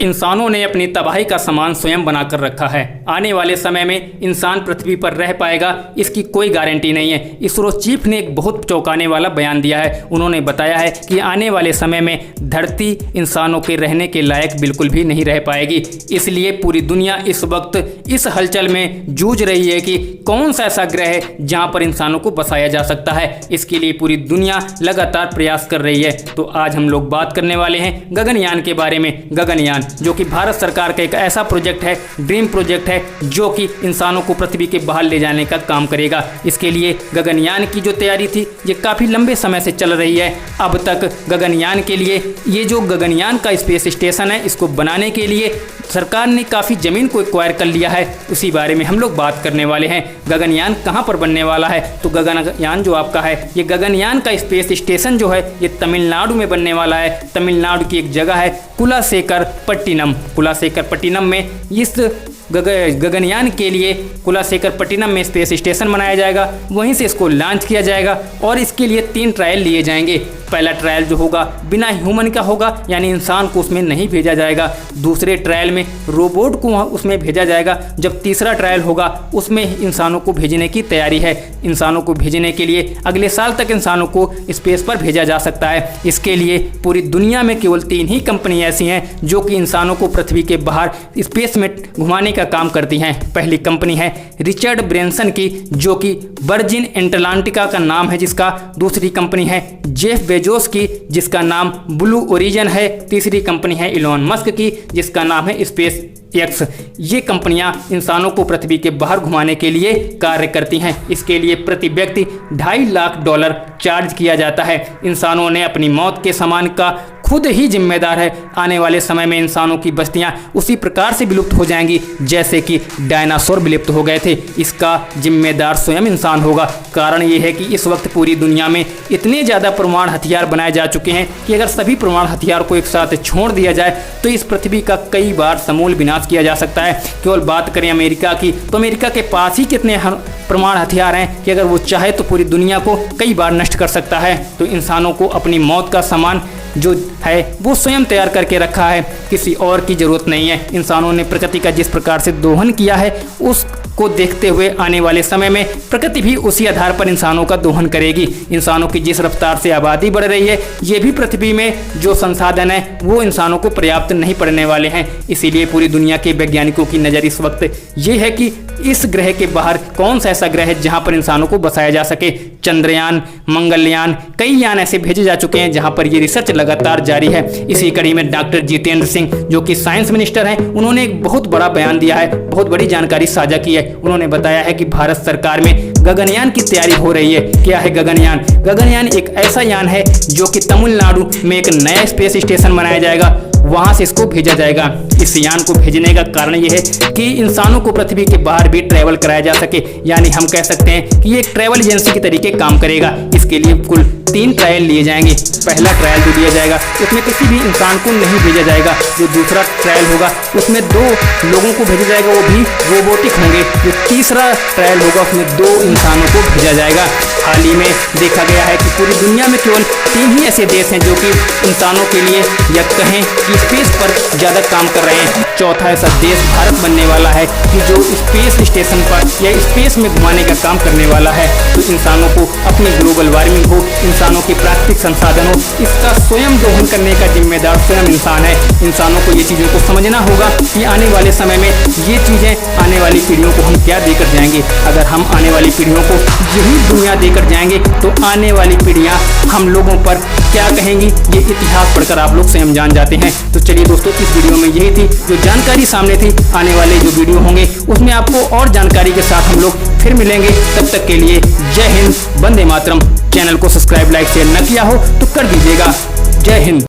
इंसानों ने अपनी तबाही का सामान स्वयं बनाकर रखा है। आने वाले समय में इंसान पृथ्वी पर रह पाएगा इसकी कोई गारंटी नहीं है। इसरो चीफ ने एक बहुत चौंकाने वाला बयान दिया है। उन्होंने बताया है कि आने वाले समय में धरती इंसानों के रहने के लायक बिल्कुल भी नहीं रह पाएगी। इसलिए पूरी दुनिया इस वक्त इस हलचल में जूझ रही है कि कौन सा ऐसा ग्रह है जहाँ पर इंसानों को बसाया जा सकता है। इसके लिए पूरी दुनिया लगातार प्रयास कर रही है। तो आज हम लोग बात करने वाले हैं गगनयान के बारे में। गगनयान जो कि भारत सरकार का एक ऐसा प्रोजेक्ट है, ड्रीम प्रोजेक्ट है, जो कि इंसानों को पृथ्वी के बाहर ले जाने का काम करेगा। इसके लिए गगनयान की जो तैयारी थी ये काफ़ी लंबे समय से चल रही है। अब तक गगनयान के लिए ये जो गगनयान का स्पेस स्टेशन है इसको बनाने के लिए सरकार ने काफ़ी ज़मीन को एक्वायर कर लिया है। उसी बारे में हम लोग बात करने वाले हैं। गगनयान कहाँ पर बनने वाला है? तो गगनयान जो आपका है, ये गगनयान का स्पेस स्टेशन जो है ये तमिलनाडु में बनने वाला है। तमिलनाडु की एक जगह है कुलाशेखरपट्टिनम। कुलाशेखरपट्टिनम में इस गगनयान के लिए कुलाशेखरपट्टिनम में स्पेस स्टेशन बनाया जाएगा। वहीं से इसको लॉन्च किया जाएगा और इसके लिए 3 ट्रायल लिए जाएंगे। पहला ट्रायल जो होगा बिना ह्यूमन का होगा, यानी इंसान को उसमें नहीं भेजा जाएगा। दूसरे ट्रायल में रोबोट को उसमें भेजा जाएगा। जब तीसरा ट्रायल होगा उसमें इंसानों को भेजने की तैयारी है। इंसानों को भेजने के लिए अगले साल तक इंसानों को स्पेस पर भेजा जा सकता है। इसके लिए पूरी दुनिया में केवल 3 ही कंपनी ऐसी हैं जो कि इंसानों को पृथ्वी के बाहर स्पेस में घुमाने का काम करती हैं। पहली कंपनी है रिचर्ड ब्रेंसन की, जो कि वर्जिन एटलांटिका का नाम है जिसका। दूसरी कंपनी है जेफ बेजोस की, जिसका नाम ब्लू ओरिजिन है। तीसरी कंपनी है इलॉन मस्क की, जिसका नाम है स्पेस एक्स। ये कंपनियां इंसानों को पृथ्वी के बाहर घुमाने के लिए कार्य करती हैं। इसके लिए प्रति व्यक्ति $2.5 लाख चार्ज किया जाता है। इंसानों ने अपनी मौत के सामान का खुद ही जिम्मेदार है। आने वाले समय में इंसानों की बस्तियां उसी प्रकार से विलुप्त हो जाएंगी जैसे कि डायनासोर विलुप्त हो गए थे। इसका जिम्मेदार स्वयं इंसान होगा। कारण ये है कि इस वक्त पूरी दुनिया में इतने ज़्यादा परमाणु हथियार बनाए जा चुके हैं कि अगर सभी परमाणु हथियार को एक साथ छोड़ दिया जाए तो इस पृथ्वी का कई बार समूल विनाश किया जा सकता है। केवल बात करें अमेरिका की, तो अमेरिका के पास ही कितने परमाणु हथियार हैं कि अगर वो चाहे तो पूरी दुनिया को कई बार नष्ट कर सकता है। तो इंसानों को अपनी मौत का सामान जो है वो स्वयं तैयार करके रखा है, किसी और की ज़रूरत नहीं है। इंसानों ने प्रकृति का जिस प्रकार से दोहन किया है उसको देखते हुए आने वाले समय में प्रकृति भी उसी आधार पर इंसानों का दोहन करेगी। इंसानों की जिस रफ्तार से आबादी बढ़ रही है, ये भी पृथ्वी में जो संसाधन है वो इंसानों को पर्याप्त नहीं पड़ने वाले हैं। इसीलिए पूरी दुनिया के वैज्ञानिकों की नज़र इस वक्त ये है कि इस ग्रह के बाहर कौन सा ऐसा ग्रह है जहां पर इंसानों को बसाया जा सके। चंद्रयान, मंगलयान, कई यान ऐसे भेजे जा चुके हैं जहां पर ये रिसर्च लगातार जारी है। इसी कड़ी में डॉक्टर जितेंद्र सिंह जो कि साइंस मिनिस्टर हैं, उन्होंने एक बहुत बड़ा बयान दिया है, बहुत बड़ी जानकारी साझा की है। उन्होंने बताया है कि भारत सरकार में गगनयान की तैयारी हो रही है। क्या है गगनयान? गगनयान एक ऐसा यान है जो कि तमिलनाडु में एक नया स्पेस स्टेशन बनाया जाएगा, वहां से इसको भेजा जाएगा। इस यान को भेजने का कारण यह है कि इंसानों को पृथ्वी के बाहर भी ट्रैवल कराया जा सके, यानी हम कह सकते हैं कि ये एक ट्रैवल एजेंसी के तरीके काम करेगा। इसके लिए कुल 3 ट्रायल लिए जाएंगे। पहला ट्रायल जो दिया जाएगा उसमें किसी भी इंसान को नहीं भेजा जाएगा। जो दूसरा ट्रायल होगा उसमें 2 लोगों को भेजा जाएगा, वो भी रोबोटिक होंगे। जो तीसरा ट्रायल होगा उसमें 2 इंसानों को भेजा जाएगा। हाल ही में देखा गया है कि पूरी दुनिया में केवल 3 ही ऐसे देश हैं जो कि इंसानों के लिए या कहें कि स्पेस पर ज़्यादा काम कर रहे हैं। चौथा ऐसा देश भारत बनने वाला है कि जो स्पेस स्टेशन पर या स्पेस में घुमाने का काम करने वाला है। तो इंसानों को अपनी ग्लोबल वार्मिंग हो, इंसानों के प्राकृतिक संसाधन हो, इसका स्वयं दोहन करने का जिम्मेदार स्वयं इंसान है। इंसानों को ये चीज़ों को समझना होगा कि आने वाले समय में ये चीज़ें आने वाली पीढ़ियों को हम क्या देकर जाएंगे। अगर हम आने वाली पीढ़ियों को यही दुनिया देकर जाएंगे तो आने वाली पीढ़ियाँ हम लोगों पर क्या कहेंगी, ये इतिहास पढ़कर आप लोग स्वयं जान जाते हैं। तो चलिए दोस्तों, इस वीडियो में यही थी जो जानकारी सामने थी। आने वाले जो वीडियो होंगे उसमें आपको और जानकारी के साथ हम लोग फिर मिलेंगे। तब तक के लिए जय हिंद, वंदे मातरम। चैनल को सब्सक्राइब, लाइक, शेयर न किया हो तो कर दीजिएगा। जय हिंद।